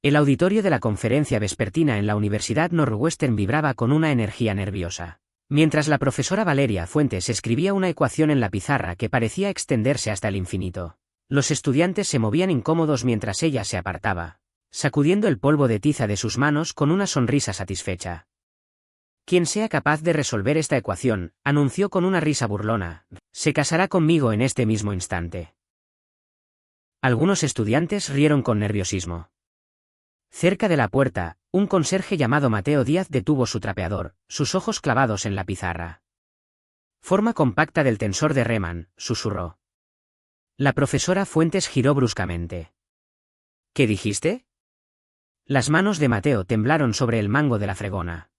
El auditorio de la conferencia vespertina en la Universidad Northwestern vibraba con una energía nerviosa. Mientras la profesora Valeria Fuentes escribía una ecuación en la pizarra que parecía extenderse hasta el infinito, los estudiantes se movían incómodos mientras ella se apartaba, sacudiendo el polvo de tiza de sus manos con una sonrisa satisfecha. Quien sea capaz de resolver esta ecuación, anunció con una risa burlona, se casará conmigo en este mismo instante. Algunos estudiantes rieron con nerviosismo. Cerca de la puerta, un conserje llamado Mateo Díaz detuvo su trapeador, sus ojos clavados en la pizarra. Forma compacta del tensor de Riemann, susurró. La profesora Fuentes giró bruscamente. ¿Qué dijiste? Las manos de Mateo temblaron sobre el mango de la fregona.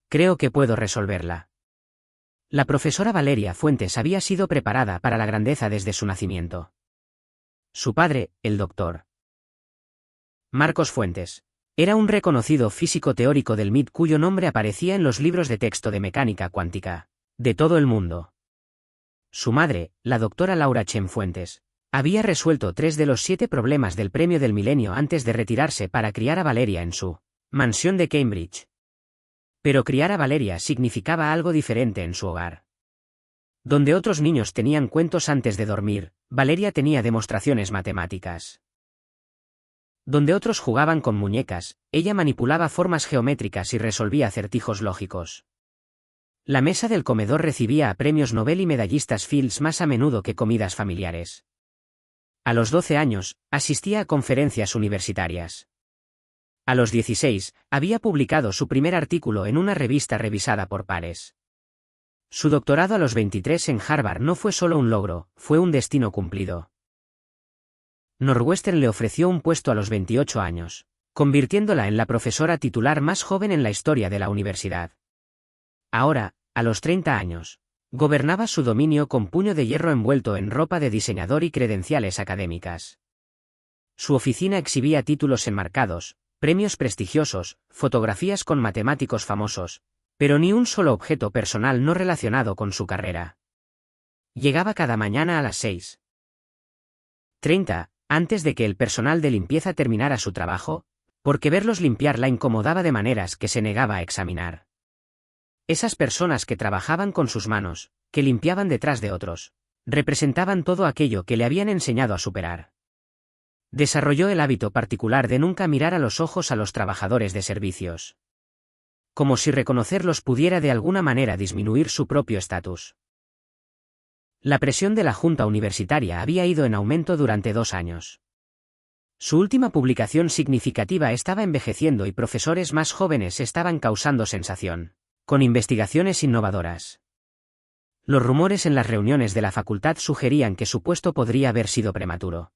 Creo que puedo resolverla. La profesora Valeria Fuentes había sido preparada para la grandeza desde su nacimiento. Su padre, el Dr. Marcos Fuentes, era un reconocido físico teórico del MIT cuyo nombre aparecía en los libros de texto de mecánica cuántica de todo el mundo. Su madre, la doctora Laura Chen Fuentes, había resuelto 3 de los 7 problemas del Premio del Milenio antes de retirarse para criar a Valeria en su mansión de Cambridge. Pero criar a Valeria significaba algo diferente en su hogar. Donde otros niños tenían cuentos antes de dormir, Valeria tenía demostraciones matemáticas. Donde otros jugaban con muñecas, ella manipulaba formas geométricas y resolvía acertijos lógicos. La mesa del comedor recibía a premios Nobel y medallistas Fields más a menudo que comidas familiares. A los 12 años, asistía a conferencias universitarias. A los 16, había publicado su primer artículo en una revista revisada por pares. Su doctorado a los 23 en Harvard no fue solo un logro, fue un destino cumplido. Northwestern le ofreció un puesto a los 28 años, convirtiéndola en la profesora titular más joven en la historia de la universidad. Ahora, a los 30 años, gobernaba su dominio con puño de hierro envuelto en ropa de diseñador y credenciales académicas. Su oficina exhibía títulos enmarcados, premios prestigiosos, fotografías con matemáticos famosos, pero ni un solo objeto personal no relacionado con su carrera. Llegaba cada mañana a las 6:30, antes de que el personal de limpieza terminara su trabajo, porque verlos limpiar la incomodaba de maneras que se negaba a examinar. Esas personas que trabajaban con sus manos, que limpiaban detrás de otros, representaban todo aquello que le habían enseñado a superar. Desarrolló el hábito particular de nunca mirar a los ojos a los trabajadores de servicios. Como si reconocerlos pudiera de alguna manera disminuir su propio estatus. La presión de la Junta Universitaria había ido en aumento durante 2 años. Su última publicación significativa estaba envejeciendo y profesores más jóvenes estaban causando sensación, con investigaciones innovadoras. Los rumores en las reuniones de la facultad sugerían que su puesto podría haber sido prematuro.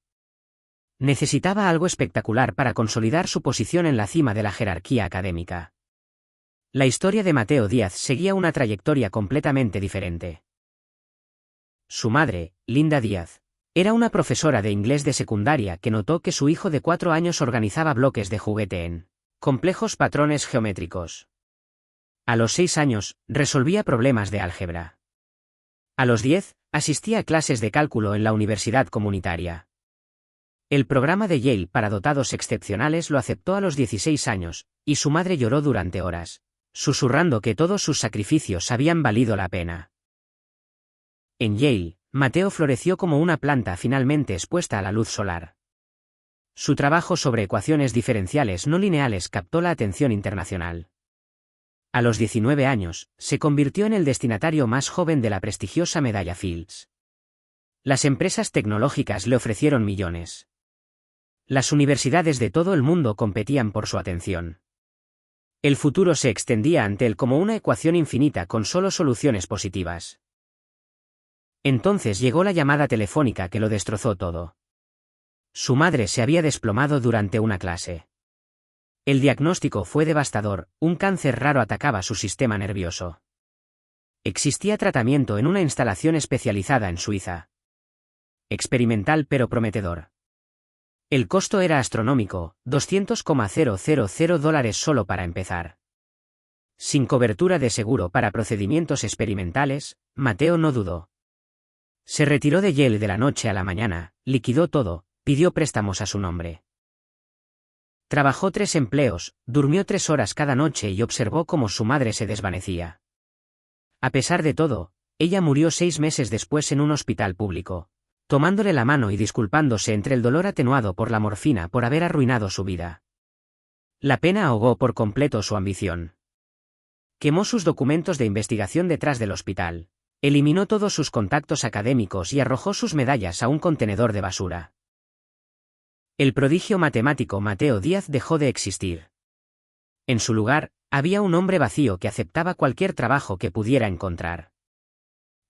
Necesitaba algo espectacular para consolidar su posición en la cima de la jerarquía académica. La historia de Mateo Díaz seguía una trayectoria completamente diferente. Su madre, Linda Díaz, era una profesora de inglés de secundaria que notó que su hijo de 4 años organizaba bloques de juguete en complejos patrones geométricos. A los 6 años, resolvía problemas de álgebra. A los 10, asistía a clases de cálculo en la universidad comunitaria. El programa de Yale para dotados excepcionales lo aceptó a los 16 años, y su madre lloró durante horas, susurrando que todos sus sacrificios habían valido la pena. En Yale, Mateo floreció como una planta finalmente expuesta a la luz solar. Su trabajo sobre ecuaciones diferenciales no lineales captó la atención internacional. A los 19 años, se convirtió en el destinatario más joven de la prestigiosa medalla Fields. Las empresas tecnológicas le ofrecieron millones. Las universidades de todo el mundo competían por su atención. El futuro se extendía ante él como una ecuación infinita con solo soluciones positivas. Entonces llegó la llamada telefónica que lo destrozó todo. Su madre se había desplomado durante una clase. El diagnóstico fue devastador, un cáncer raro atacaba su sistema nervioso. Existía tratamiento en una instalación especializada en Suiza. Experimental pero prometedor. El costo era astronómico, $200,000 solo para empezar. Sin cobertura de seguro para procedimientos experimentales, Mateo no dudó. Se retiró de Yale de la noche a la mañana, liquidó todo, pidió préstamos a su nombre. Trabajó 3 empleos, durmió 3 horas cada noche y observó cómo su madre se desvanecía. A pesar de todo, ella murió 6 meses después en un hospital público, tomándole la mano y disculpándose entre el dolor atenuado por la morfina por haber arruinado su vida. La pena ahogó por completo su ambición. Quemó sus documentos de investigación detrás del hospital, eliminó todos sus contactos académicos y arrojó sus medallas a un contenedor de basura. El prodigio matemático Mateo Díaz dejó de existir. En su lugar, había un hombre vacío que aceptaba cualquier trabajo que pudiera encontrar.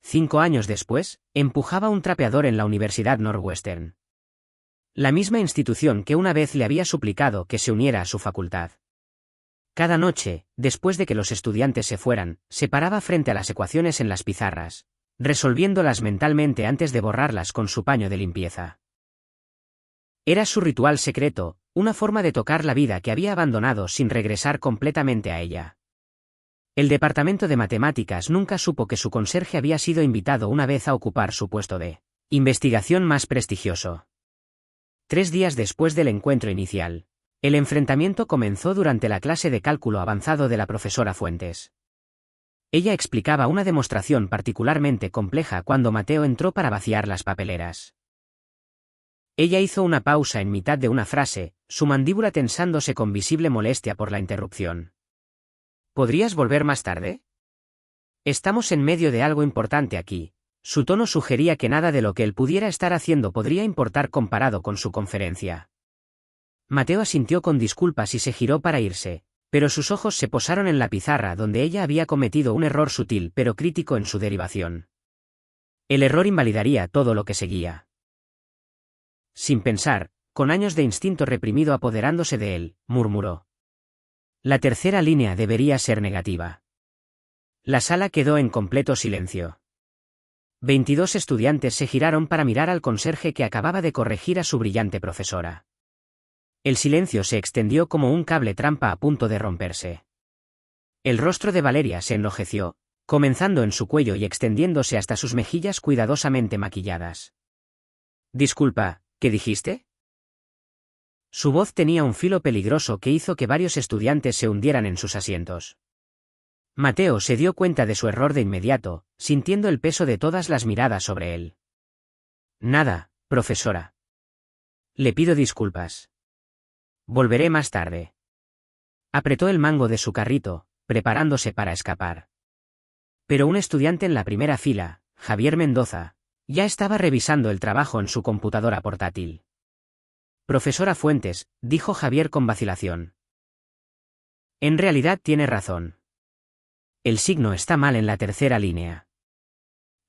5 años después, empujaba un trapeador en la Universidad Northwestern. La misma institución que una vez le había suplicado que se uniera a su facultad. Cada noche, después de que los estudiantes se fueran, se paraba frente a las ecuaciones en las pizarras, resolviéndolas mentalmente antes de borrarlas con su paño de limpieza. Era su ritual secreto, una forma de tocar la vida que había abandonado sin regresar completamente a ella. El departamento de matemáticas nunca supo que su conserje había sido invitado una vez a ocupar su puesto de investigación más prestigioso. 3 días después del encuentro inicial, el enfrentamiento comenzó durante la clase de cálculo avanzado de la profesora Fuentes. Ella explicaba una demostración particularmente compleja cuando Mateo entró para vaciar las papeleras. Ella hizo una pausa en mitad de una frase, su mandíbula tensándose con visible molestia por la interrupción. ¿Podrías volver más tarde? Estamos en medio de algo importante aquí. Su tono sugería que nada de lo que él pudiera estar haciendo podría importar comparado con su conferencia. Mateo asintió con disculpas y se giró para irse, pero sus ojos se posaron en la pizarra donde ella había cometido un error sutil pero crítico en su derivación. El error invalidaría todo lo que seguía. Sin pensar, con años de instinto reprimido apoderándose de él, murmuró. La tercera línea debería ser negativa. La sala quedó en completo silencio. 22 estudiantes se giraron para mirar al conserje que acababa de corregir a su brillante profesora. El silencio se extendió como un cable trampa a punto de romperse. El rostro de Valeria se enrojeció, comenzando en su cuello y extendiéndose hasta sus mejillas cuidadosamente maquilladas. Disculpa, ¿qué dijiste? Su voz tenía un filo peligroso que hizo que varios estudiantes se hundieran en sus asientos. Mateo se dio cuenta de su error de inmediato, sintiendo el peso de todas las miradas sobre él. Nada, profesora. Le pido disculpas. Volveré más tarde. Apretó el mango de su carrito, preparándose para escapar. Pero un estudiante en la primera fila, Javier Mendoza, ya estaba revisando el trabajo en su computadora portátil. Profesora Fuentes, dijo Javier con vacilación. En realidad tiene razón. El signo está mal en la tercera línea.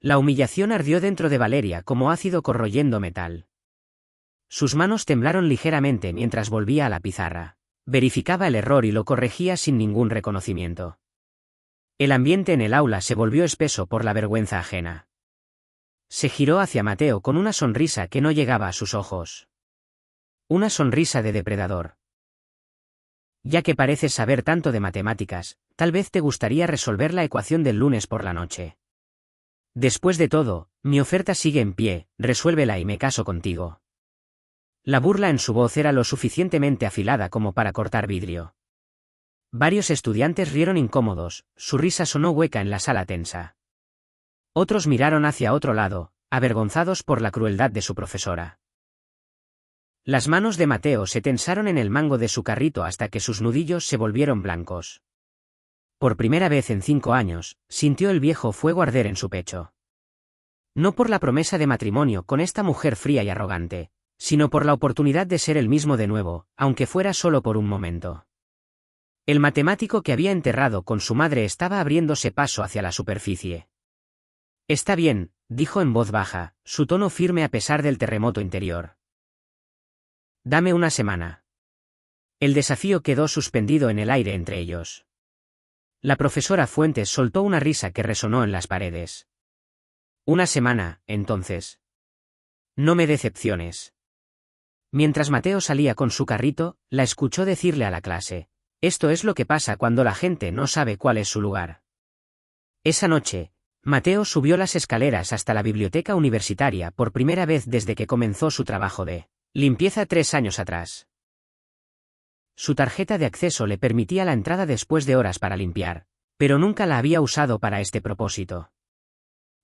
La humillación ardió dentro de Valeria como ácido corroyendo metal. Sus manos temblaron ligeramente mientras volvía a la pizarra. Verificaba el error y lo corregía sin ningún reconocimiento. El ambiente en el aula se volvió espeso por la vergüenza ajena. Se giró hacia Mateo con una sonrisa que no llegaba a sus ojos. Una sonrisa de depredador. Ya que pareces saber tanto de matemáticas, tal vez te gustaría resolver la ecuación del lunes por la noche. Después de todo, mi oferta sigue en pie, resuélvela y me caso contigo. La burla en su voz era lo suficientemente afilada como para cortar vidrio. Varios estudiantes rieron incómodos, su risa sonó hueca en la sala tensa. Otros miraron hacia otro lado, avergonzados por la crueldad de su profesora. Las manos de Mateo se tensaron en el mango de su carrito hasta que sus nudillos se volvieron blancos. Por primera vez en 5 años, sintió el viejo fuego arder en su pecho. No por la promesa de matrimonio con esta mujer fría y arrogante, sino por la oportunidad de ser el mismo de nuevo, aunque fuera solo por un momento. El matemático que había enterrado con su madre estaba abriéndose paso hacia la superficie. Está bien, dijo en voz baja, su tono firme a pesar del terremoto interior. Dame una semana. El desafío quedó suspendido en el aire entre ellos. La profesora Fuentes soltó una risa que resonó en las paredes. Una semana, entonces. No me decepciones. Mientras Mateo salía con su carrito, la escuchó decirle a la clase: esto es lo que pasa cuando la gente no sabe cuál es su lugar. Esa noche, Mateo subió las escaleras hasta la biblioteca universitaria por primera vez desde que comenzó su trabajo de limpieza 3 años atrás. Su tarjeta de acceso le permitía la entrada después de horas para limpiar, pero nunca la había usado para este propósito.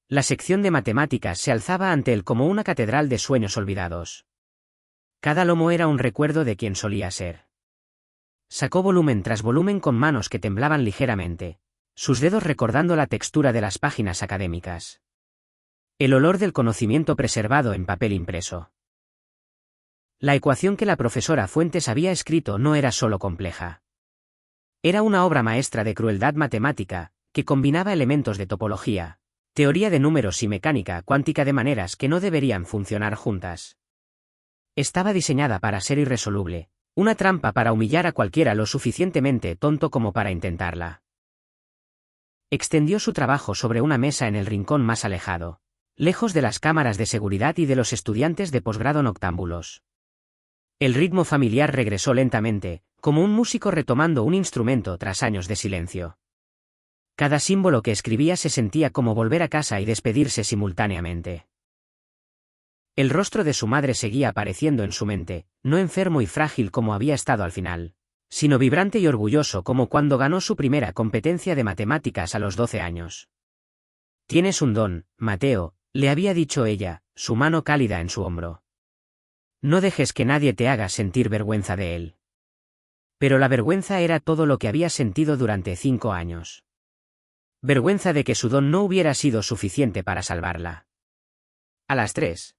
La sección de matemáticas se alzaba ante él como una catedral de sueños olvidados. Cada lomo era un recuerdo de quien solía ser. Sacó volumen tras volumen con manos que temblaban ligeramente, sus dedos recordando la textura de las páginas académicas. El olor del conocimiento preservado en papel impreso. La ecuación que la profesora Fuentes había escrito no era solo compleja. Era una obra maestra de crueldad matemática, que combinaba elementos de topología, teoría de números y mecánica cuántica de maneras que no deberían funcionar juntas. Estaba diseñada para ser irresoluble, una trampa para humillar a cualquiera lo suficientemente tonto como para intentarla. Extendió su trabajo sobre una mesa en el rincón más alejado, lejos de las cámaras de seguridad y de los estudiantes de posgrado noctámbulos. El ritmo familiar regresó lentamente, como un músico retomando un instrumento tras años de silencio. Cada símbolo que escribía se sentía como volver a casa y despedirse simultáneamente. El rostro de su madre seguía apareciendo en su mente, no enfermo y frágil como había estado al final, sino vibrante y orgulloso como cuando ganó su primera competencia de matemáticas a los 12 años. «Tienes un don, Mateo», le había dicho ella, su mano cálida en su hombro. «No dejes que nadie te haga sentir vergüenza de él». Pero la vergüenza era todo lo que había sentido durante 5 años. Vergüenza de que su don no hubiera sido suficiente para salvarla. A las 3:00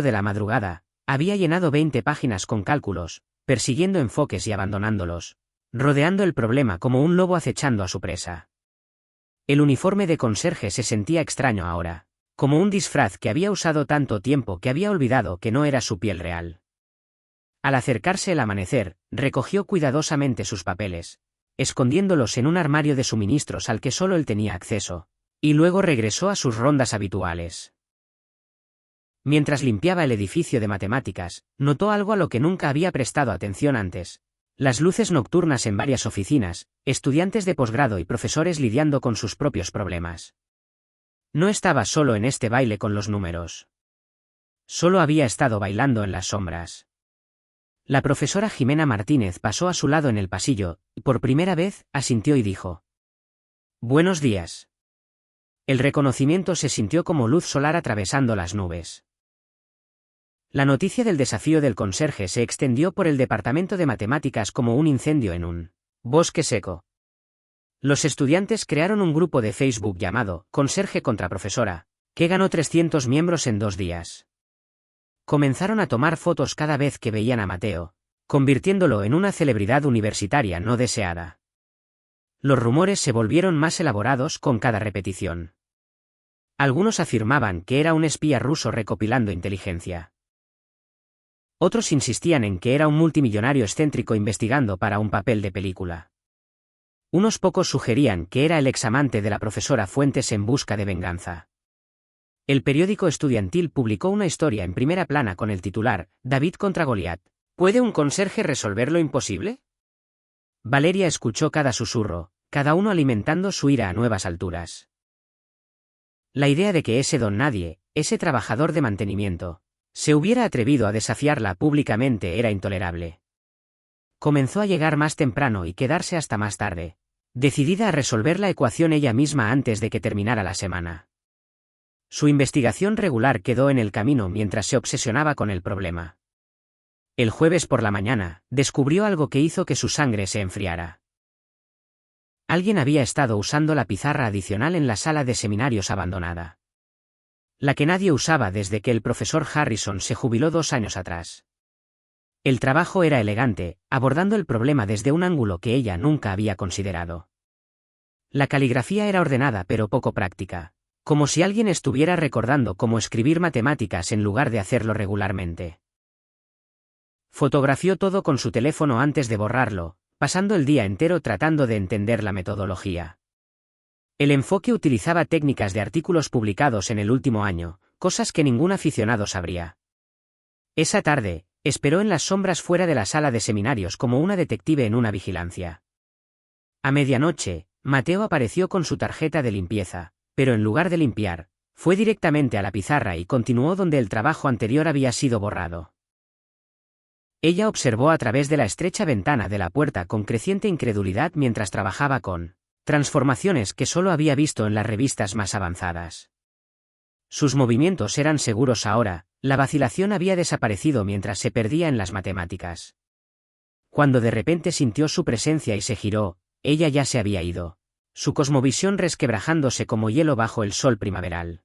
de la madrugada, había llenado 20 páginas con cálculos, persiguiendo enfoques y abandonándolos, rodeando el problema como un lobo acechando a su presa. El uniforme de conserje se sentía extraño ahora, como un disfraz que había usado tanto tiempo que había olvidado que no era su piel real. Al acercarse el amanecer, recogió cuidadosamente sus papeles, escondiéndolos en un armario de suministros al que solo él tenía acceso, y luego regresó a sus rondas habituales. Mientras limpiaba el edificio de matemáticas, notó algo a lo que nunca había prestado atención antes: las luces nocturnas en varias oficinas, estudiantes de posgrado y profesores lidiando con sus propios problemas. No estaba solo en este baile con los números. Solo había estado bailando en las sombras. La profesora Jimena Martínez pasó a su lado en el pasillo, y por primera vez, asintió y dijo: «Buenos días». El reconocimiento se sintió como luz solar atravesando las nubes. La noticia del desafío del conserje se extendió por el departamento de matemáticas como un incendio en un bosque seco. Los estudiantes crearon un grupo de Facebook llamado «Conserje contra profesora», que ganó 300 miembros en 2 días. Comenzaron a tomar fotos cada vez que veían a Mateo, convirtiéndolo en una celebridad universitaria no deseada. Los rumores se volvieron más elaborados con cada repetición. Algunos afirmaban que era un espía ruso recopilando inteligencia. Otros insistían en que era un multimillonario excéntrico investigando para un papel de película. Unos pocos sugerían que era el examante de la profesora Fuentes en busca de venganza. El periódico estudiantil publicó una historia en primera plana con el titular: «David contra Goliat. ¿Puede un conserje resolver lo imposible?». Valeria escuchó cada susurro, cada uno alimentando su ira a nuevas alturas. La idea de que ese don nadie, ese trabajador de mantenimiento, se hubiera atrevido a desafiarla públicamente era intolerable. Comenzó a llegar más temprano y quedarse hasta más tarde, decidida a resolver la ecuación ella misma antes de que terminara la semana. Su investigación regular quedó en el camino mientras se obsesionaba con el problema. El jueves por la mañana, descubrió algo que hizo que su sangre se enfriara. Alguien había estado usando la pizarra adicional en la sala de seminarios abandonada. La que nadie usaba desde que el profesor Harrison se jubiló 2 años atrás. El trabajo era elegante, abordando el problema desde un ángulo que ella nunca había considerado. La caligrafía era ordenada pero poco práctica, como si alguien estuviera recordando cómo escribir matemáticas en lugar de hacerlo regularmente. Fotografió todo con su teléfono antes de borrarlo, pasando el día entero tratando de entender la metodología. El enfoque utilizaba técnicas de artículos publicados en el último año, cosas que ningún aficionado sabría. Esa tarde, esperó en las sombras fuera de la sala de seminarios como una detective en una vigilancia. A medianoche, Mateo apareció con su tarjeta de limpieza, pero en lugar de limpiar, fue directamente a la pizarra y continuó donde el trabajo anterior había sido borrado. Ella observó a través de la estrecha ventana de la puerta con creciente incredulidad mientras trabajaba con transformaciones que solo había visto en las revistas más avanzadas. Sus movimientos eran seguros ahora, la vacilación había desaparecido mientras se perdía en las matemáticas. Cuando de repente sintió su presencia y se giró, ella ya se había ido, su cosmovisión resquebrajándose como hielo bajo el sol primaveral.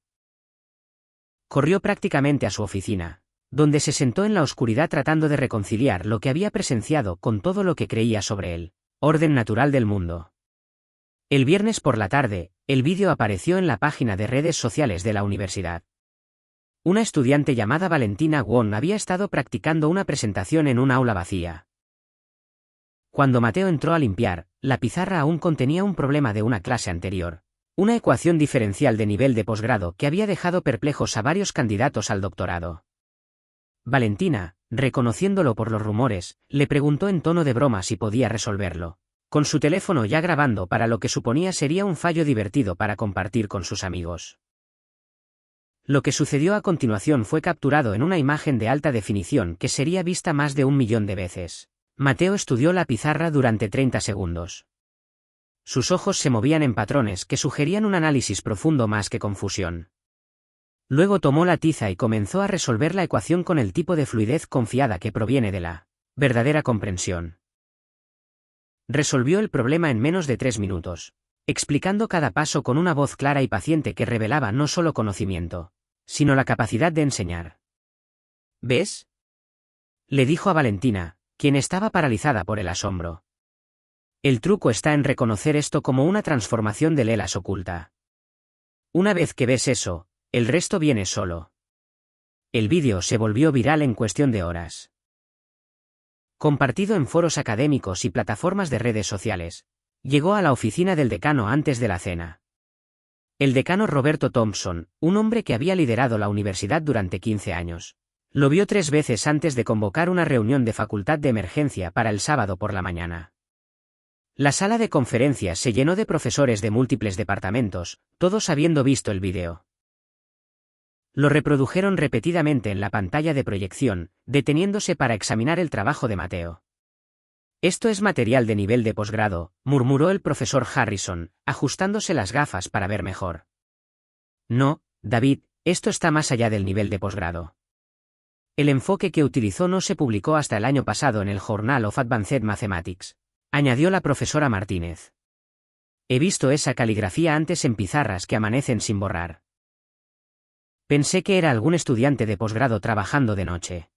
Corrió prácticamente a su oficina, donde se sentó en la oscuridad tratando de reconciliar lo que había presenciado con todo lo que creía sobre el orden natural del mundo. El viernes por la tarde, el vídeo apareció en la página de redes sociales de la universidad. Una estudiante llamada Valentina Wong había estado practicando una presentación en un aula vacía. Cuando Mateo entró a limpiar, la pizarra aún contenía un problema de una clase anterior, una ecuación diferencial de nivel de posgrado que había dejado perplejos a varios candidatos al doctorado. Valentina, reconociéndolo por los rumores, le preguntó en tono de broma si podía resolverlo, con su teléfono ya grabando para lo que suponía sería un fallo divertido para compartir con sus amigos. Lo que sucedió a continuación fue capturado en una imagen de alta definición que sería vista más de 1.000.000 de veces. Mateo estudió la pizarra durante 30 segundos. Sus ojos se movían en patrones que sugerían un análisis profundo más que confusión. Luego tomó la tiza y comenzó a resolver la ecuación con el tipo de fluidez confiada que proviene de la verdadera comprensión. Resolvió el problema en menos de 3 minutos, explicando cada paso con una voz clara y paciente que revelaba no solo conocimiento, sino la capacidad de enseñar. ¿Ves?, le dijo a Valentina, quien estaba paralizada por el asombro. El truco está en reconocer esto como una transformación del Elas oculta. Una vez que ves eso, el resto viene solo. El vídeo se volvió viral en cuestión de horas. Compartido en foros académicos y plataformas de redes sociales, llegó a la oficina del decano antes de la cena. El decano Roberto Thompson, un hombre que había liderado la universidad durante 15 años, lo vio 3 veces antes de convocar una reunión de facultad de emergencia para el sábado por la mañana. La sala de conferencias se llenó de profesores de múltiples departamentos, todos habiendo visto el vídeo. Lo reprodujeron repetidamente en la pantalla de proyección, deteniéndose para examinar el trabajo de Mateo. Esto es material de nivel de posgrado, murmuró el profesor Harrison, ajustándose las gafas para ver mejor. No, David, esto está más allá del nivel de posgrado. El enfoque que utilizó no se publicó hasta el año pasado en el Journal of Advanced Mathematics, añadió la profesora Martínez. He visto esa caligrafía antes en pizarras que amanecen sin borrar. Pensé que era algún estudiante de posgrado trabajando de noche.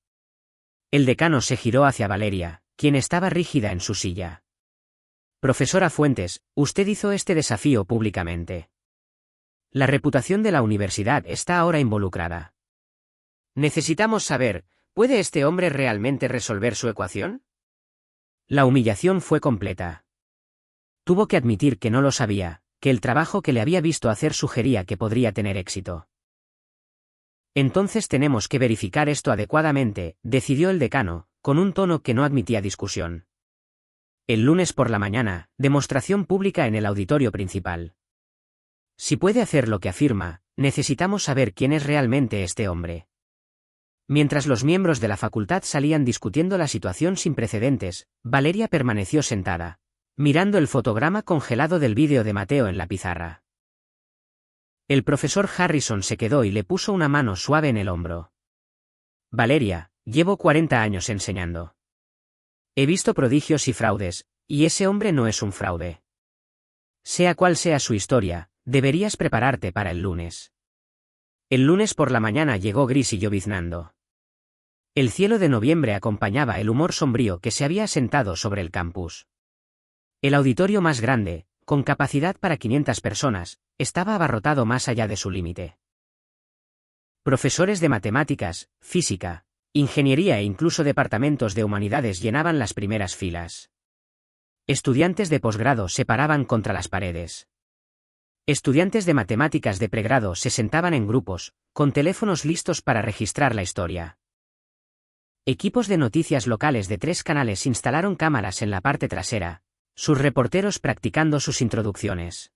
El decano se giró hacia Valeria, quien estaba rígida en su silla. Profesora Fuentes, usted hizo este desafío públicamente. La reputación de la universidad está ahora involucrada. Necesitamos saber, ¿puede este hombre realmente resolver su ecuación? La humillación fue completa. Tuvo que admitir que no lo sabía, que el trabajo que le había visto hacer sugería que podría tener éxito. Entonces tenemos que verificar esto adecuadamente, decidió el decano, con un tono que no admitía discusión. El lunes por la mañana, demostración pública en el auditorio principal. Si puede hacer lo que afirma, necesitamos saber quién es realmente este hombre. Mientras los miembros de la facultad salían discutiendo la situación sin precedentes, Valeria permaneció sentada, mirando el fotograma congelado del vídeo de Mateo en la pizarra. El profesor Harrison se quedó y le puso una mano suave en el hombro. Valeria, llevo 40 años enseñando. He visto prodigios y fraudes, y ese hombre no es un fraude. Sea cual sea su historia, deberías prepararte para el lunes. El lunes por la mañana llegó gris y lloviznando. El cielo de noviembre acompañaba el humor sombrío que se había asentado sobre el campus. El auditorio más grande, con capacidad para 500 personas, estaba abarrotado más allá de su límite. Profesores de matemáticas, física, ingeniería e incluso departamentos de humanidades llenaban las primeras filas. Estudiantes de posgrado se paraban contra las paredes. Estudiantes de matemáticas de pregrado se sentaban en grupos, con teléfonos listos para registrar la historia. Equipos de noticias locales de 3 canales instalaron cámaras en la parte trasera, sus reporteros practicando sus introducciones.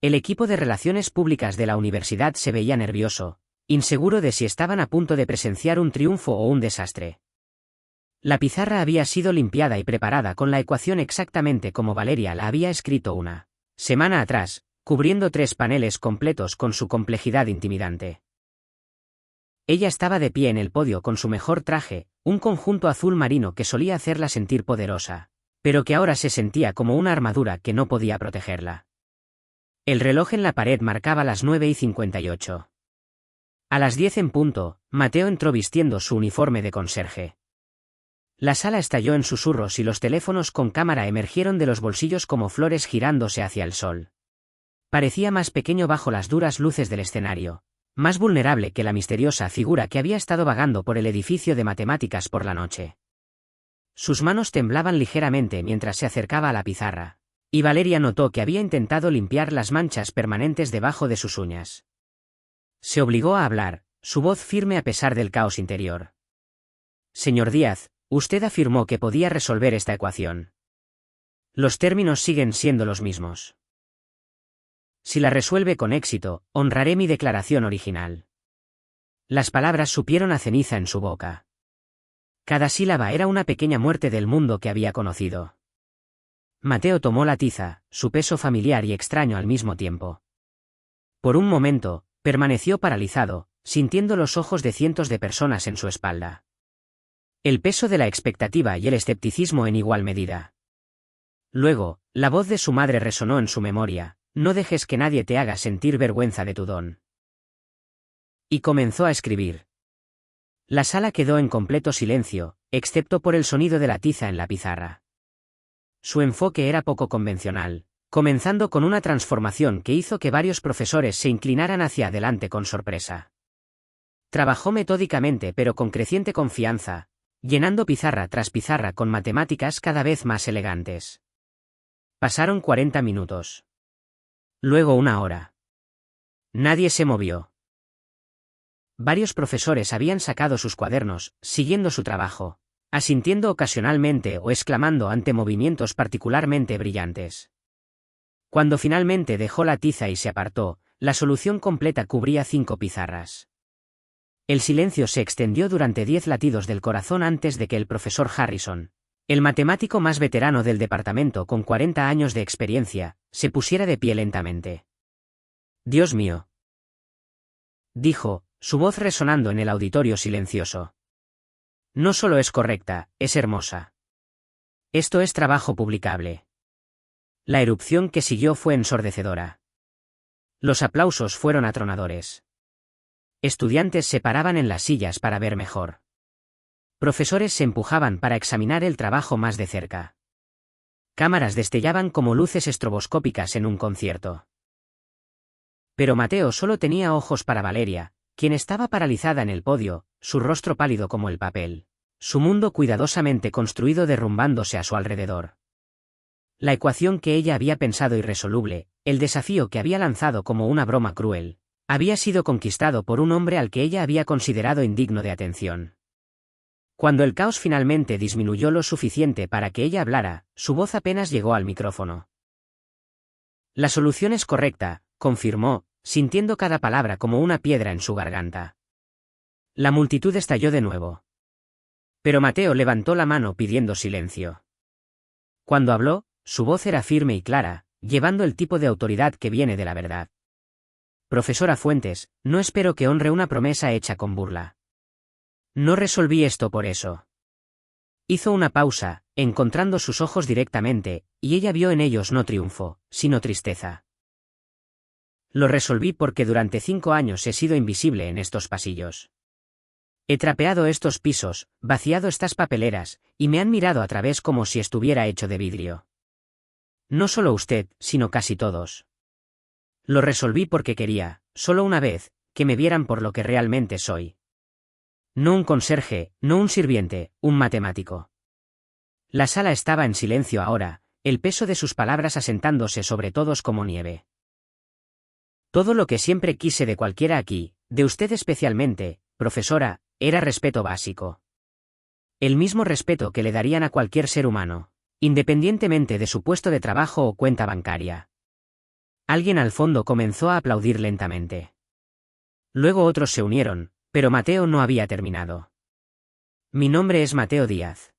El equipo de relaciones públicas de la universidad se veía nervioso, inseguro de si estaban a punto de presenciar un triunfo o un desastre. La pizarra había sido limpiada y preparada con la ecuación exactamente como Valeria la había escrito una semana atrás, cubriendo 3 paneles completos con su complejidad intimidante. Ella estaba de pie en el podio con su mejor traje, un conjunto azul marino que solía hacerla sentir poderosa, pero que ahora se sentía como una armadura que no podía protegerla. El reloj en la pared marcaba las 9:58. A las 10 en punto, Mateo entró vistiendo su uniforme de conserje. La sala estalló en susurros y los teléfonos con cámara emergieron de los bolsillos como flores girándose hacia el sol. Parecía más pequeño bajo las duras luces del escenario, más vulnerable que la misteriosa figura que había estado vagando por el edificio de matemáticas por la noche. Sus manos temblaban ligeramente mientras se acercaba a la pizarra, y Valeria notó que había intentado limpiar las manchas permanentes debajo de sus uñas. Se obligó a hablar, su voz firme a pesar del caos interior. Señor Díaz, usted afirmó que podía resolver esta ecuación. Los términos siguen siendo los mismos. Si la resuelve con éxito, honraré mi declaración original. Las palabras supieron a ceniza en su boca. Cada sílaba era una pequeña muerte del mundo que había conocido. Mateo tomó la tiza, su peso familiar y extraño al mismo tiempo. Por un momento, permaneció paralizado, sintiendo los ojos de cientos de personas en su espalda. El peso de la expectativa y el escepticismo en igual medida. Luego, la voz de su madre resonó en su memoria: no dejes que nadie te haga sentir vergüenza de tu don. Y comenzó a escribir. La sala quedó en completo silencio, excepto por el sonido de la tiza en la pizarra. Su enfoque era poco convencional, comenzando con una transformación que hizo que varios profesores se inclinaran hacia adelante con sorpresa. Trabajó metódicamente pero con creciente confianza, llenando pizarra tras pizarra con matemáticas cada vez más elegantes. Pasaron 40 minutos. Luego 1 hora. Nadie se movió. Varios profesores habían sacado sus cuadernos, siguiendo su trabajo, asintiendo ocasionalmente o exclamando ante movimientos particularmente brillantes. Cuando finalmente dejó la tiza y se apartó, la solución completa cubría 5 pizarras. El silencio se extendió durante 10 latidos del corazón antes de que el profesor Harrison, el matemático más veterano del departamento con 40 años de experiencia, se pusiera de pie lentamente. «Dios mío», dijo, su voz resonando en el auditorio silencioso. «No solo es correcta, es hermosa. Esto es trabajo publicable». La erupción que siguió fue ensordecedora. Los aplausos fueron atronadores. Estudiantes se paraban en las sillas para ver mejor. Profesores se empujaban para examinar el trabajo más de cerca. Cámaras destellaban como luces estroboscópicas en un concierto. Pero Mateo solo tenía ojos para Valeria, quien estaba paralizada en el podio, su rostro pálido como el papel, su mundo cuidadosamente construido derrumbándose a su alrededor. La ecuación que ella había pensado irresoluble, el desafío que había lanzado como una broma cruel, había sido conquistado por un hombre al que ella había considerado indigno de atención. Cuando el caos finalmente disminuyó lo suficiente para que ella hablara, su voz apenas llegó al micrófono. «La solución es correcta», confirmó, sintiendo cada palabra como una piedra en su garganta. La multitud estalló de nuevo. Pero Mateo levantó la mano pidiendo silencio. Cuando habló, su voz era firme y clara, llevando el tipo de autoridad que viene de la verdad. «Profesora Fuentes, no espero que honre una promesa hecha con burla. No resolví esto por eso». Hizo una pausa, encontrando sus ojos directamente, y ella vio en ellos no triunfo, sino tristeza. «Lo resolví porque durante 5 años he sido invisible en estos pasillos. He trapeado estos pisos, vaciado estas papeleras, y me han mirado a través como si estuviera hecho de vidrio. No solo usted, sino casi todos. Lo resolví porque quería, solo una vez, que me vieran por lo que realmente soy. No un conserje, no un sirviente, un matemático». La sala estaba en silencio ahora, el peso de sus palabras asentándose sobre todos como nieve. «Todo lo que siempre quise de cualquiera aquí, de usted especialmente, profesora, era respeto básico. El mismo respeto que le darían a cualquier ser humano, independientemente de su puesto de trabajo o cuenta bancaria». Alguien al fondo comenzó a aplaudir lentamente. Luego otros se unieron, pero Mateo no había terminado. «Mi nombre es Mateo Díaz.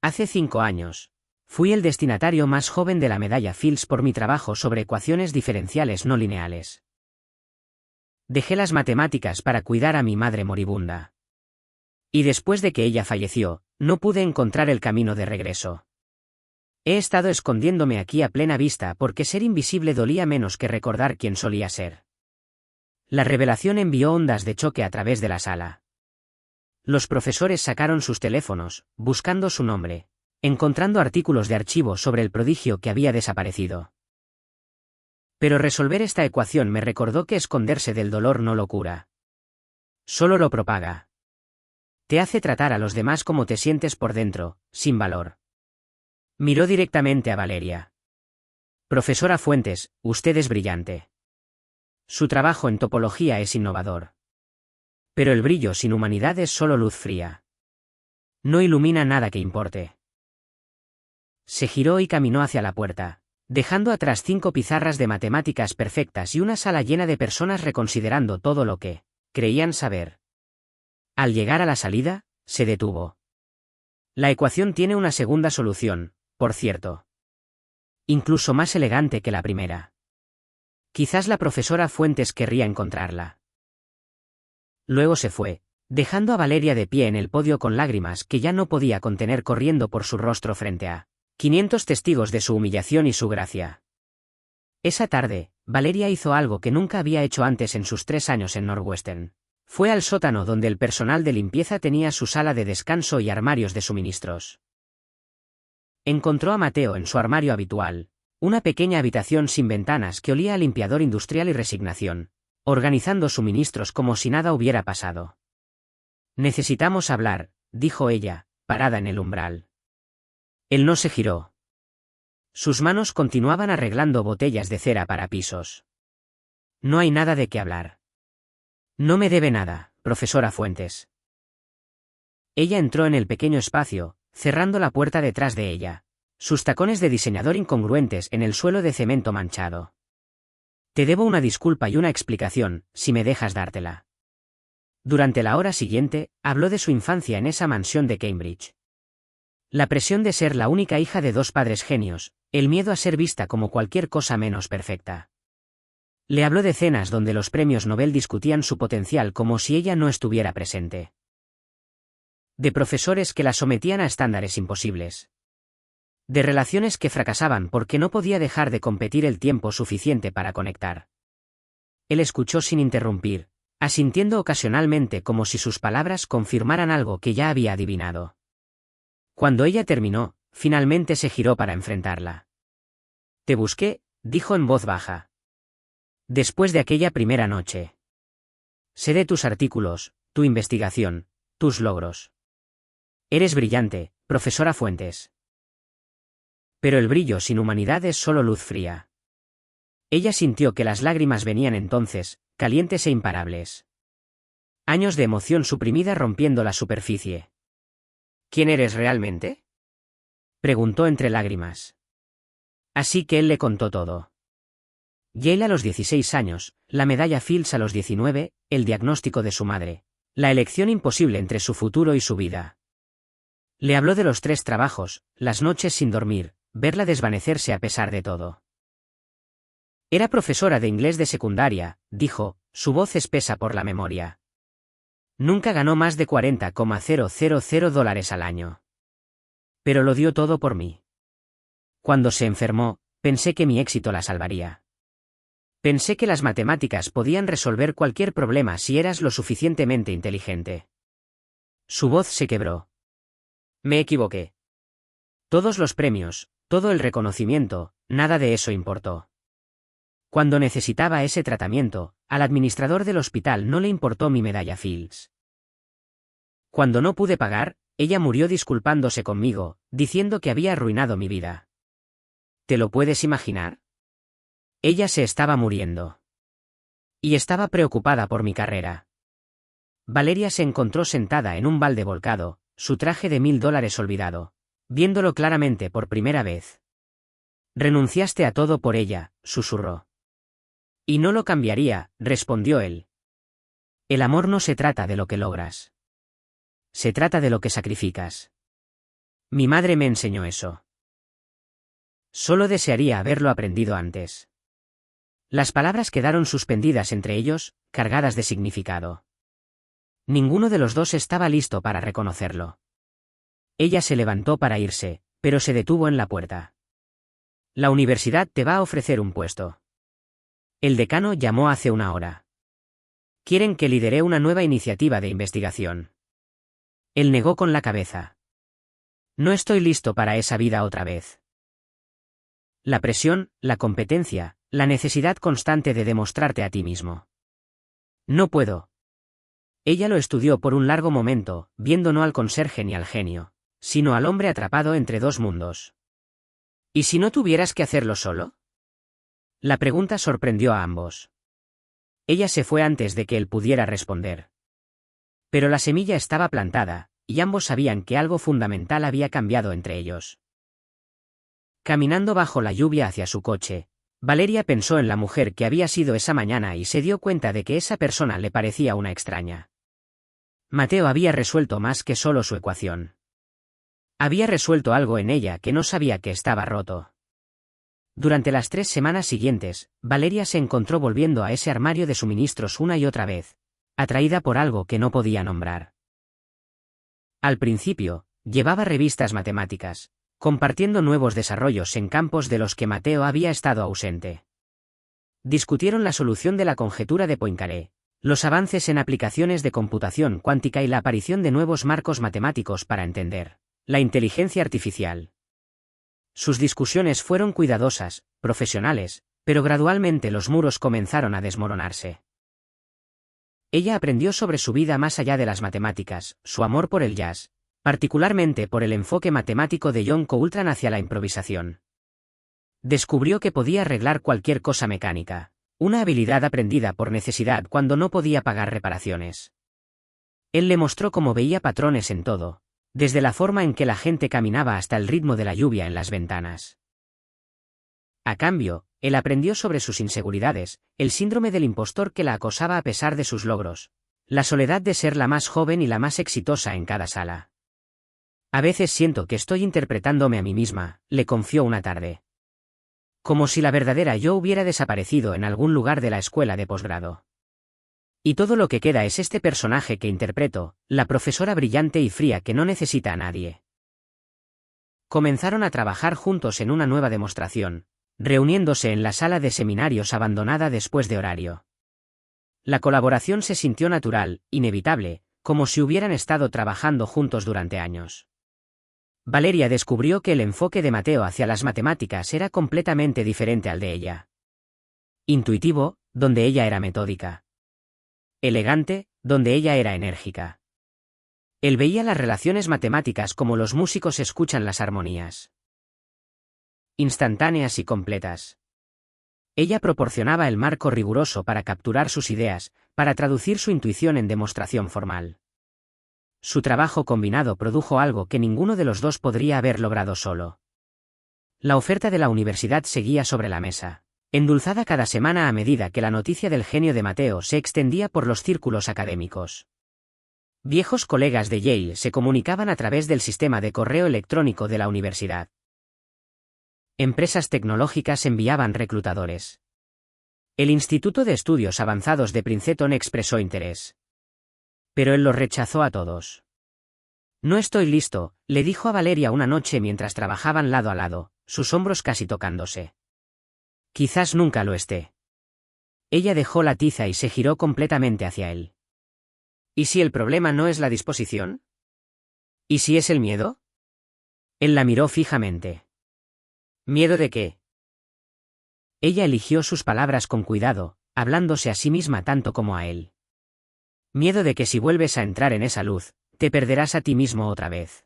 Hace 5 años. Fui el destinatario más joven de la medalla Fields por mi trabajo sobre ecuaciones diferenciales no lineales. Dejé las matemáticas para cuidar a mi madre moribunda. Y después de que ella falleció, no pude encontrar el camino de regreso. He estado escondiéndome aquí a plena vista porque ser invisible dolía menos que recordar quién solía ser. La revelación envió ondas de choque a través de la sala. Los profesores sacaron sus teléfonos, buscando su nombre, encontrando artículos de archivo sobre el prodigio que había desaparecido. Pero resolver esta ecuación me recordó que esconderse del dolor no lo cura. Solo lo propaga. Te hace tratar a los demás como te sientes por dentro, sin valor. Miró directamente a Valeria. Profesora Fuentes, usted es brillante. Su trabajo en topología es innovador. Pero el brillo sin humanidad es solo luz fría. No ilumina nada que importe. Se giró y caminó hacia la puerta, dejando atrás 5 pizarras de matemáticas perfectas y una sala llena de personas reconsiderando todo lo que creían saber. Al llegar a la salida, se detuvo. La ecuación tiene una segunda solución, por cierto. Incluso más elegante que la primera. Quizás la profesora Fuentes querría encontrarla. Luego se fue, dejando a Valeria de pie en el podio con lágrimas que ya no podía contener corriendo por su rostro frente a 500 testigos de su humillación y su gracia. Esa tarde, Valeria hizo algo que nunca había hecho antes en sus 3 años en Northwestern. Fue al sótano donde el personal de limpieza tenía su sala de descanso y armarios de suministros. Encontró a Mateo en su armario habitual, una pequeña habitación sin ventanas que olía a limpiador industrial y resignación, organizando suministros como si nada hubiera pasado. Necesitamos hablar, dijo ella, parada en el umbral. Él no se giró. Sus manos continuaban arreglando botellas de cera para pisos. No hay nada de qué hablar. No me debe nada, profesora Fuentes. Ella entró en el pequeño espacio, cerrando la puerta detrás de ella, sus tacones de diseñador incongruentes en el suelo de cemento manchado. Te debo una disculpa y una explicación, si me dejas dártela. Durante la hora siguiente, habló de su infancia en esa mansión de Cambridge. La presión de ser la única hija de 2 padres genios, el miedo a ser vista como cualquier cosa menos perfecta. Le habló de cenas donde los premios Nobel discutían su potencial como si ella no estuviera presente. De profesores que la sometían a estándares imposibles. De relaciones que fracasaban porque no podía dejar de competir el tiempo suficiente para conectar. Él escuchó sin interrumpir, asintiendo ocasionalmente como si sus palabras confirmaran algo que ya había adivinado. Cuando ella terminó, finalmente se giró para enfrentarla. Te busqué, dijo en voz baja. Después de aquella primera noche. Sé de tus artículos, tu investigación, tus logros. Eres brillante, profesora Fuentes. Pero el brillo sin humanidad es solo luz fría. Ella sintió que las lágrimas venían entonces, calientes e imparables. Años de emoción suprimida rompiendo la superficie. ¿Quién eres realmente?, preguntó entre lágrimas. Así que él le contó todo. Yale a los 16 años, la medalla Fields a los 19, el diagnóstico de su madre, la elección imposible entre su futuro y su vida. Le habló de los 3 trabajos, las noches sin dormir, verla desvanecerse a pesar de todo. Era profesora de inglés de secundaria, dijo, su voz espesa por la memoria. Nunca ganó más de $40,000 al año. Pero lo dio todo por mí. Cuando se enfermó, pensé que mi éxito la salvaría. Pensé que las matemáticas podían resolver cualquier problema si eras lo suficientemente inteligente. Su voz se quebró. Me equivoqué. Todos los premios, todo el reconocimiento, nada de eso importó. Cuando necesitaba ese tratamiento, al administrador del hospital no le importó mi medalla Fields. Cuando no pude pagar, ella murió disculpándose conmigo, diciendo que había arruinado mi vida. ¿Te lo puedes imaginar? Ella se estaba muriendo. Y estaba preocupada por mi carrera. Valeria se encontró sentada en un balde volcado, su traje de $1000 olvidado, viéndolo claramente por primera vez. Renunciaste a todo por ella, susurró. Y no lo cambiaría, respondió él. El amor no se trata de lo que logras. Se trata de lo que sacrificas. Mi madre me enseñó eso. Solo desearía haberlo aprendido antes. Las palabras quedaron suspendidas entre ellos, cargadas de significado. Ninguno de los dos estaba listo para reconocerlo. Ella se levantó para irse, pero se detuvo en la puerta. La universidad te va a ofrecer un puesto. El decano llamó hace una hora. Quieren que lidere una nueva iniciativa de investigación. Él negó con la cabeza. No estoy listo para esa vida otra vez. La presión, la competencia, la necesidad constante de demostrarte a ti mismo. No puedo. Ella lo estudió por un largo momento, viendo no al conserje ni al genio, sino al hombre atrapado entre dos mundos. ¿Y si no tuvieras que hacerlo solo? La pregunta sorprendió a ambos. Ella se fue antes de que él pudiera responder. Pero la semilla estaba plantada, y ambos sabían que algo fundamental había cambiado entre ellos. Caminando bajo la lluvia hacia su coche, Valeria pensó en la mujer que había sido esa mañana y se dio cuenta de que esa persona le parecía una extraña. Mateo había resuelto más que solo su ecuación. Había resuelto algo en ella que no sabía que estaba roto. Durante las 3 semanas siguientes, Valeria se encontró volviendo a ese armario de suministros una y otra vez, atraída por algo que no podía nombrar. Al principio, llevaba revistas matemáticas, compartiendo nuevos desarrollos en campos de los que Mateo había estado ausente. Discutieron la solución de la conjetura de Poincaré, los avances en aplicaciones de computación cuántica y la aparición de nuevos marcos matemáticos para entender la inteligencia artificial. Sus discusiones fueron cuidadosas, profesionales, pero gradualmente los muros comenzaron a desmoronarse. Ella aprendió sobre su vida más allá de las matemáticas, su amor por el jazz, particularmente por el enfoque matemático de John Coulthard hacia la improvisación. Descubrió que podía arreglar cualquier cosa mecánica, una habilidad aprendida por necesidad cuando no podía pagar reparaciones. Él le mostró cómo veía patrones en todo, desde la forma en que la gente caminaba hasta el ritmo de la lluvia en las ventanas. A cambio, él aprendió sobre sus inseguridades, el síndrome del impostor que la acosaba a pesar de sus logros, la soledad de ser la más joven y la más exitosa en cada sala. A veces siento que estoy interpretándome a mí misma, le confió una tarde. Como si la verdadera yo hubiera desaparecido en algún lugar de la escuela de posgrado. Y todo lo que queda es este personaje que interpreto, la profesora brillante y fría que no necesita a nadie. Comenzaron a trabajar juntos en una nueva demostración, reuniéndose en la sala de seminarios abandonada después de horario. La colaboración se sintió natural, inevitable, como si hubieran estado trabajando juntos durante años. Valeria descubrió que el enfoque de Mateo hacia las matemáticas era completamente diferente al de ella. Intuitivo, donde ella era metódica. Elegante, donde ella era enérgica. Él veía las relaciones matemáticas como los músicos escuchan las armonías. Instantáneas y completas. Ella proporcionaba el marco riguroso para capturar sus ideas, para traducir su intuición en demostración formal. Su trabajo combinado produjo algo que ninguno de los dos podría haber logrado solo. La oferta de la universidad seguía sobre la mesa, endulzada cada semana a medida que la noticia del genio de Mateo se extendía por los círculos académicos. Viejos colegas de Yale se comunicaban a través del sistema de correo electrónico de la universidad. Empresas tecnológicas enviaban reclutadores. El Instituto de Estudios Avanzados de Princeton expresó interés. Pero él los rechazó a todos. No estoy listo, le dijo a Valeria una noche mientras trabajaban lado a lado, sus hombros casi tocándose. Quizás nunca lo esté. Ella dejó la tiza y se giró completamente hacia él. ¿Y si el problema no es la disposición? ¿Y si es el miedo? Él la miró fijamente. ¿Miedo de qué? Ella eligió sus palabras con cuidado, hablándose a sí misma tanto como a él. Miedo de que si vuelves a entrar en esa luz, te perderás a ti mismo otra vez.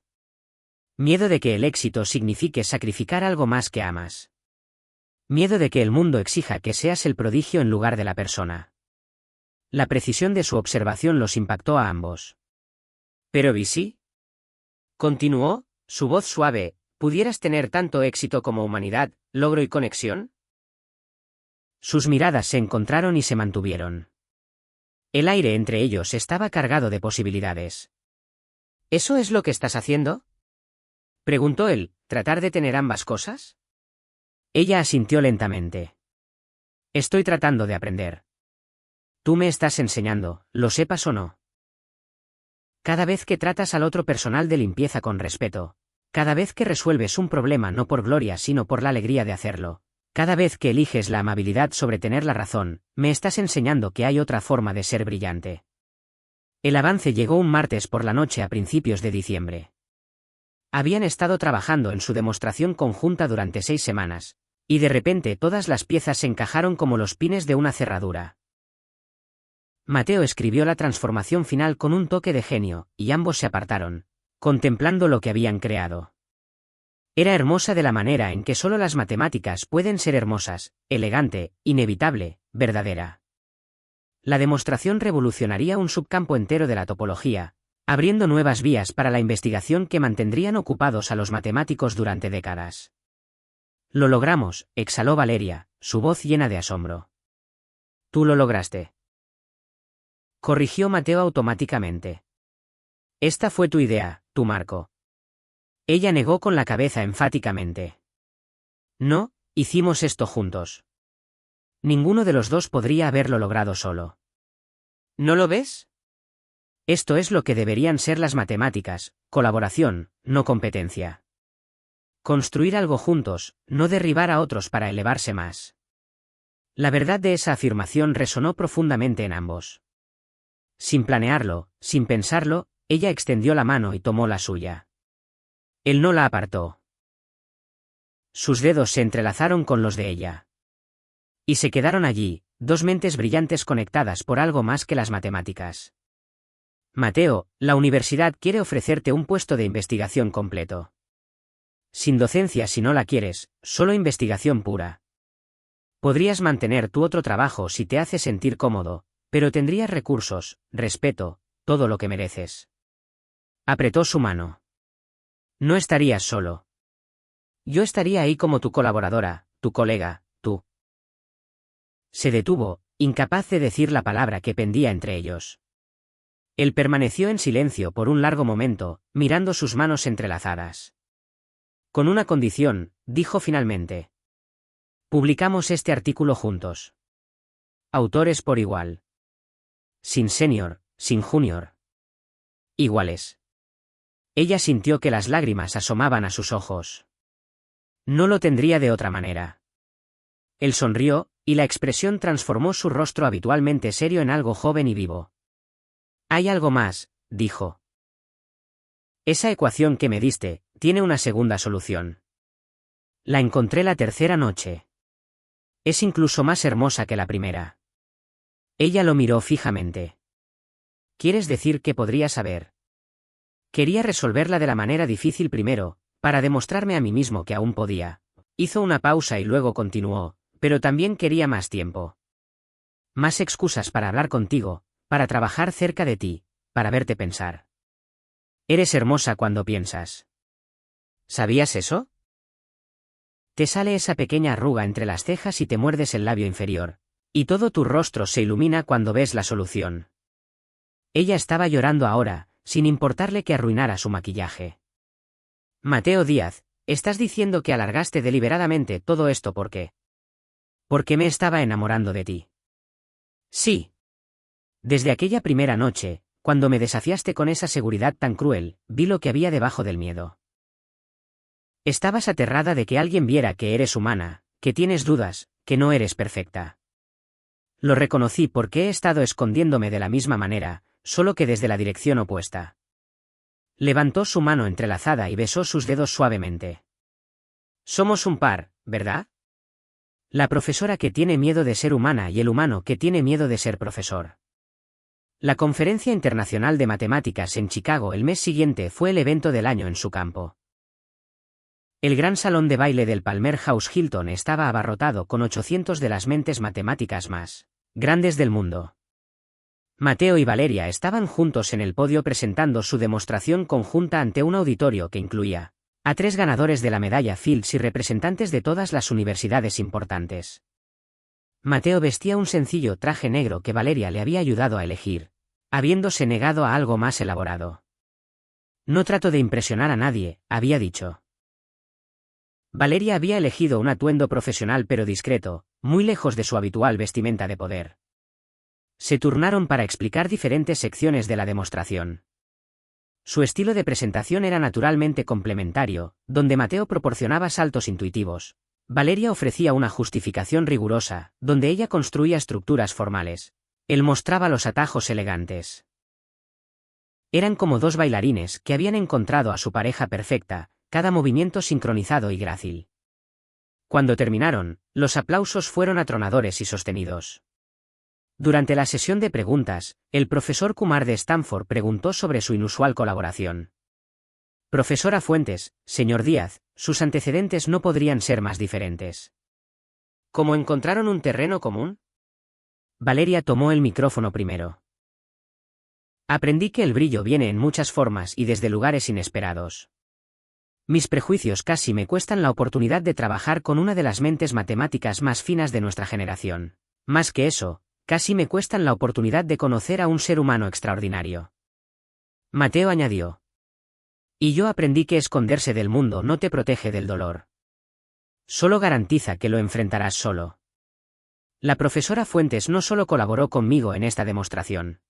Miedo de que el éxito signifique sacrificar algo más que amas. Miedo de que el mundo exija que seas el prodigio en lugar de la persona. La precisión de su observación los impactó a ambos. ¿Pero y sí? Continuó, su voz suave, ¿pudieras tener tanto éxito como humanidad, logro y conexión? Sus miradas se encontraron y se mantuvieron. El aire entre ellos estaba cargado de posibilidades. ¿Eso es lo que estás haciendo? Preguntó él, ¿tratar de tener ambas cosas? Ella asintió lentamente. Estoy tratando de aprender. Tú me estás enseñando, lo sepas o no. Cada vez que tratas al otro personal de limpieza con respeto, cada vez que resuelves un problema no por gloria sino por la alegría de hacerlo, cada vez que eliges la amabilidad sobre tener la razón, me estás enseñando que hay otra forma de ser brillante. El avance llegó un martes por la noche a principios de diciembre. Habían estado trabajando en su demostración conjunta durante 6 semanas, y de repente todas las piezas se encajaron como los pines de una cerradura. Mateo escribió la transformación final con un toque de genio, y ambos se apartaron, contemplando lo que habían creado. Era hermosa de la manera en que solo las matemáticas pueden ser hermosas, elegante, inevitable, verdadera. La demostración revolucionaría un subcampo entero de la topología, abriendo nuevas vías para la investigación que mantendrían ocupados a los matemáticos durante décadas. Lo logramos, exhaló Valeria, su voz llena de asombro. Tú lo lograste. Corrigió Mateo automáticamente. Esta fue tu idea, tu Marco. Ella negó con la cabeza enfáticamente. No, hicimos esto juntos. Ninguno de los dos podría haberlo logrado solo. ¿No lo ves? Esto es lo que deberían ser las matemáticas, colaboración, no competencia. Construir algo juntos, no derribar a otros para elevarse más. La verdad de esa afirmación resonó profundamente en ambos. Sin planearlo, sin pensarlo, ella extendió la mano y tomó la suya. Él no la apartó. Sus dedos se entrelazaron con los de ella. Y se quedaron allí, dos mentes brillantes conectadas por algo más que las matemáticas. Mateo, la universidad quiere ofrecerte un puesto de investigación completo. Sin docencia si no la quieres, solo investigación pura. Podrías mantener tu otro trabajo si te hace sentir cómodo, pero tendrías recursos, respeto, todo lo que mereces. Apretó su mano. No estarías solo. Yo estaría ahí como tu colaboradora, tu colega, tú. Se detuvo, incapaz de decir la palabra que pendía entre ellos. Él permaneció en silencio por un largo momento, mirando sus manos entrelazadas. Con una condición, dijo finalmente. Publicamos este artículo juntos. Autores por igual. Sin senior, sin junior. Iguales. Ella sintió que las lágrimas asomaban a sus ojos. No lo tendría de otra manera. Él sonrió, y la expresión transformó su rostro habitualmente serio en algo joven y vivo. Hay algo más, dijo. Esa ecuación que me diste, tiene una segunda solución. La encontré la tercera noche. Es incluso más hermosa que la primera. Ella lo miró fijamente. ¿Quieres decir que podría saber? Quería resolverla de la manera difícil primero, para demostrarme a mí mismo que aún podía. Hizo una pausa y luego continuó, pero también quería más tiempo. Más excusas para hablar contigo, para trabajar cerca de ti, para verte pensar. Eres hermosa cuando piensas. ¿Sabías eso? Te sale esa pequeña arruga entre las cejas y te muerdes el labio inferior, y todo tu rostro se ilumina cuando ves la solución. Ella estaba llorando ahora, sin importarle que arruinara su maquillaje. Mateo Díaz, estás diciendo que alargaste deliberadamente todo esto porque me estaba enamorando de ti. Sí. Desde aquella primera noche, cuando me desafiaste con esa seguridad tan cruel, vi lo que había debajo del miedo. Estabas aterrada de que alguien viera que eres humana, que tienes dudas, que no eres perfecta. Lo reconocí porque he estado escondiéndome de la misma manera, solo que desde la dirección opuesta. Levantó su mano entrelazada y besó sus dedos suavemente. Somos un par, ¿verdad? La profesora que tiene miedo de ser humana y el humano que tiene miedo de ser profesor. La Conferencia Internacional de Matemáticas en Chicago el mes siguiente fue el evento del año en su campo. El gran salón de baile del Palmer House Hilton estaba abarrotado con 800 de las mentes matemáticas más grandes del mundo. Mateo y Valeria estaban juntos en el podio presentando su demostración conjunta ante un auditorio que incluía a 3 ganadores de la medalla Fields y representantes de todas las universidades importantes. Mateo vestía un sencillo traje negro que Valeria le había ayudado a elegir, habiéndose negado a algo más elaborado. No trato de impresionar a nadie, había dicho. Valeria había elegido un atuendo profesional pero discreto, muy lejos de su habitual vestimenta de poder. Se turnaron para explicar diferentes secciones de la demostración. Su estilo de presentación era naturalmente complementario, donde Mateo proporcionaba saltos intuitivos. Valeria ofrecía una justificación rigurosa, donde ella construía estructuras formales. Él mostraba los atajos elegantes. Eran como dos bailarines que habían encontrado a su pareja perfecta, cada movimiento sincronizado y grácil. Cuando terminaron, los aplausos fueron atronadores y sostenidos. Durante la sesión de preguntas, el profesor Kumar de Stanford preguntó sobre su inusual colaboración. Profesora Fuentes, señor Díaz, sus antecedentes no podrían ser más diferentes. ¿Cómo encontraron un terreno común? Valeria tomó el micrófono primero. Aprendí que el brillo viene en muchas formas y desde lugares inesperados. Mis prejuicios casi me cuestan la oportunidad de trabajar con una de las mentes matemáticas más finas de nuestra generación. Más que eso, casi me cuestan la oportunidad de conocer a un ser humano extraordinario. Mateo añadió. Y yo aprendí que esconderse del mundo no te protege del dolor. Solo garantiza que lo enfrentarás solo. La profesora Fuentes no solo colaboró conmigo en esta demostración.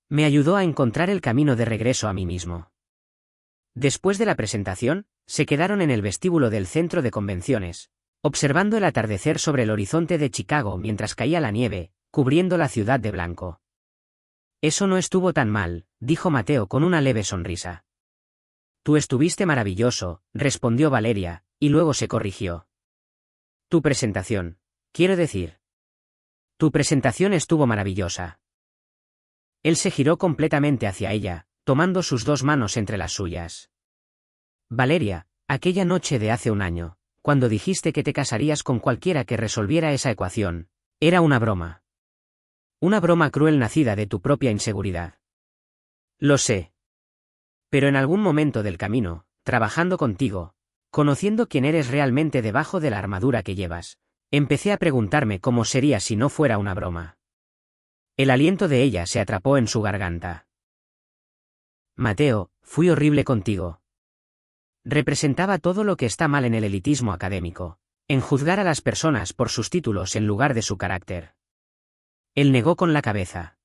Me ayudó a encontrar el camino de regreso a mí mismo. Después de la presentación, se quedaron en el vestíbulo del centro de convenciones, observando el atardecer sobre el horizonte de Chicago mientras caía la nieve, cubriendo la ciudad de blanco. Eso no estuvo tan mal, dijo Mateo con una leve sonrisa. Tú estuviste maravilloso, respondió Valeria, y luego se corrigió. Tu presentación, quiero decir. Tu presentación estuvo maravillosa. Él se giró completamente hacia ella, tomando sus dos manos entre las suyas. Valeria, aquella noche de hace un año, cuando dijiste que te casarías con cualquiera que resolviera esa ecuación, era una broma. Una broma cruel nacida de tu propia inseguridad. Lo sé. Pero en algún momento del camino, trabajando contigo, conociendo quién eres realmente debajo de la armadura que llevas, empecé a preguntarme cómo sería si no fuera una broma. El aliento de ella se atrapó en su garganta. Mateo, fui horrible contigo. Representaba todo lo que está mal en el elitismo académico, en juzgar a las personas por sus títulos en lugar de su carácter. Él negó con la cabeza.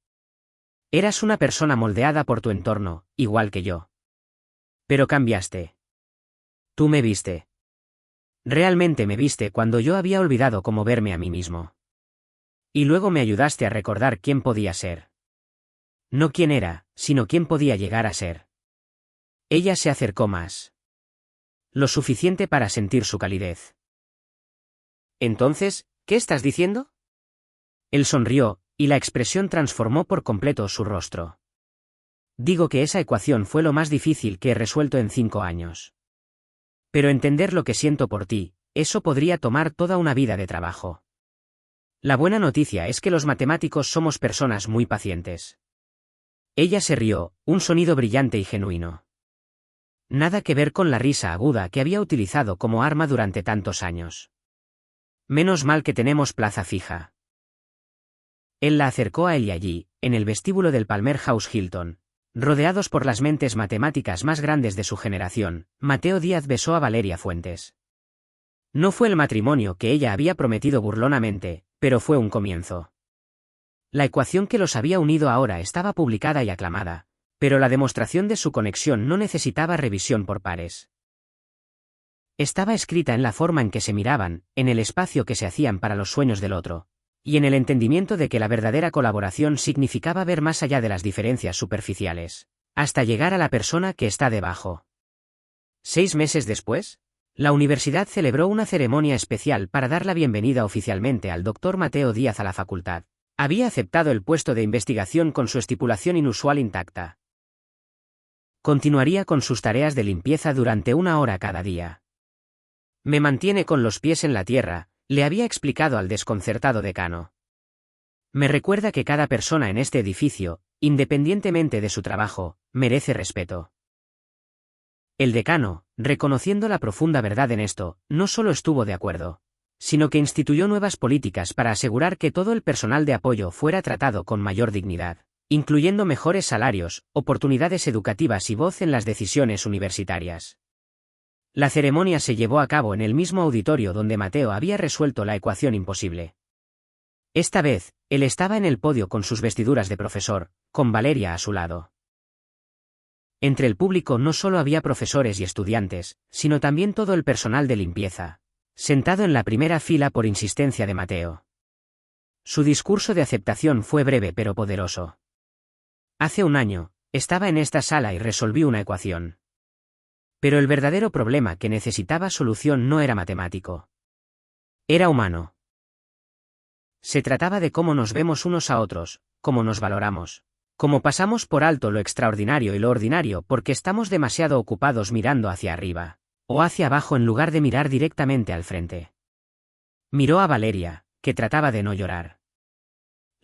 Eras una persona moldeada por tu entorno, igual que yo. Pero cambiaste. Tú me viste. Realmente me viste cuando yo había olvidado cómo verme a mí mismo. Y luego me ayudaste a recordar quién podía ser. No quién era, sino quién podía llegar a ser. Ella se acercó más. Lo suficiente para sentir su calidez. Entonces, ¿qué estás diciendo? Él sonrió, y la expresión transformó por completo su rostro. Digo que esa ecuación fue lo más difícil que he resuelto en 5 años. Pero entender lo que siento por ti, eso podría tomar toda una vida de trabajo. La buena noticia es que los matemáticos somos personas muy pacientes. Ella se rió, un sonido brillante y genuino. Nada que ver con la risa aguda que había utilizado como arma durante tantos años. Menos mal que tenemos plaza fija. Él la acercó a él y allí, en el vestíbulo del Palmer House Hilton, rodeados por las mentes matemáticas más grandes de su generación, Mateo Díaz besó a Valeria Fuentes. No fue el matrimonio que ella había prometido burlonamente, pero fue un comienzo. La ecuación que los había unido ahora estaba publicada y aclamada, pero la demostración de su conexión no necesitaba revisión por pares. Estaba escrita en la forma en que se miraban, en el espacio que se hacían para los sueños del otro, y en el entendimiento de que la verdadera colaboración significaba ver más allá de las diferencias superficiales, hasta llegar a la persona que está debajo. 6 meses después, la universidad celebró una ceremonia especial para dar la bienvenida oficialmente al Dr. Mateo Díaz a la facultad. Había aceptado el puesto de investigación con su estipulación inusual intacta. Continuaría con sus tareas de limpieza durante 1 hora cada día. Me mantiene con los pies en la tierra, le había explicado al desconcertado decano. Me recuerda que cada persona en este edificio, independientemente de su trabajo, merece respeto. El decano, reconociendo la profunda verdad en esto, no solo estuvo de acuerdo, sino que instituyó nuevas políticas para asegurar que todo el personal de apoyo fuera tratado con mayor dignidad incluyendo mejores salarios, oportunidades educativas y voz en las decisiones universitarias. La ceremonia se llevó a cabo en el mismo auditorio donde Mateo había resuelto la ecuación imposible. Esta vez, él estaba en el podio con sus vestiduras de profesor, con Valeria a su lado. Entre el público no solo había profesores y estudiantes, sino también todo el personal de limpieza, sentado en la primera fila por insistencia de Mateo. Su discurso de aceptación fue breve pero poderoso. Hace un año, estaba en esta sala y resolví una ecuación. Pero el verdadero problema que necesitaba solución no era matemático. Era humano. Se trataba de cómo nos vemos unos a otros, cómo nos valoramos, cómo pasamos por alto lo extraordinario y lo ordinario porque estamos demasiado ocupados mirando hacia arriba, o hacia abajo en lugar de mirar directamente al frente. Miró a Valeria, que trataba de no llorar.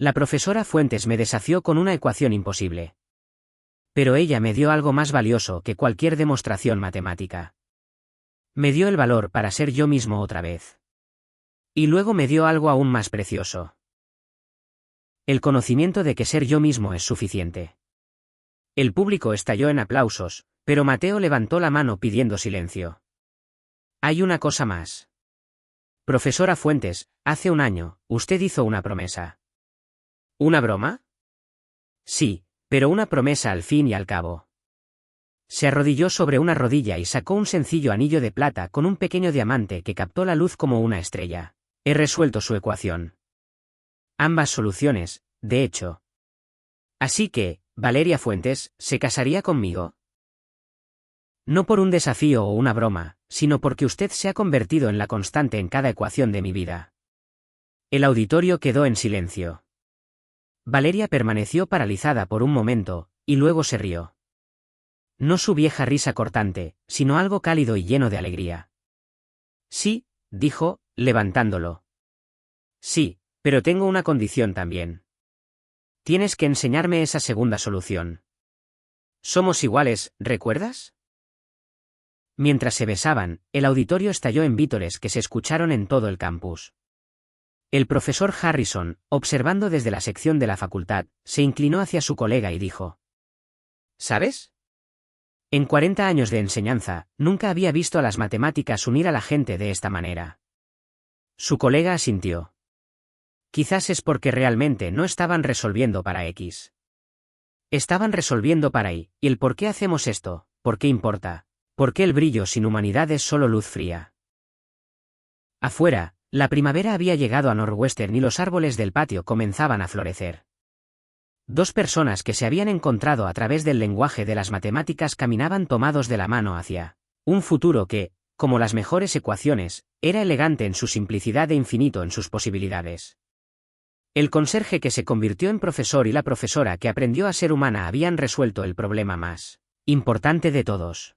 La profesora Fuentes me desafió con una ecuación imposible. Pero ella me dio algo más valioso que cualquier demostración matemática. Me dio el valor para ser yo mismo otra vez. Y luego me dio algo aún más precioso. El conocimiento de que ser yo mismo es suficiente. El público estalló en aplausos, pero Mateo levantó la mano pidiendo silencio. Hay una cosa más. Profesora Fuentes, hace un año, usted hizo una promesa. ¿Una broma? Sí, pero una promesa al fin y al cabo. Se arrodilló sobre una rodilla y sacó un sencillo anillo de plata con un pequeño diamante que captó la luz como una estrella. He resuelto su ecuación. Ambas soluciones, de hecho. Así que, Valeria Fuentes, ¿se casaría conmigo? No por un desafío o una broma, sino porque usted se ha convertido en la constante en cada ecuación de mi vida. El auditorio quedó en silencio. Valeria permaneció paralizada por un momento, y luego se rió. No su vieja risa cortante, sino algo cálido y lleno de alegría. Sí, dijo, levantándolo. Sí, pero tengo una condición también. Tienes que enseñarme esa segunda solución. Somos iguales, ¿recuerdas? Mientras se besaban, el auditorio estalló en vítores que se escucharon en todo el campus. El profesor Harrison, observando desde la sección de la facultad, se inclinó hacia su colega y dijo: ¿Sabes? En 40 años de enseñanza, nunca había visto a las matemáticas unir a la gente de esta manera. Su colega asintió. Quizás es porque realmente no estaban resolviendo para X. Estaban resolviendo para Y, y el por qué hacemos esto, por qué importa, por qué el brillo sin humanidad es solo luz fría. Afuera, la primavera había llegado a Northwestern y los árboles del patio comenzaban a florecer. Dos personas que se habían encontrado a través del lenguaje de las matemáticas caminaban tomados de la mano hacia un futuro que, como las mejores ecuaciones, era elegante en su simplicidad e infinito en sus posibilidades. El conserje que se convirtió en profesor y la profesora que aprendió a ser humana habían resuelto el problema más importante de todos.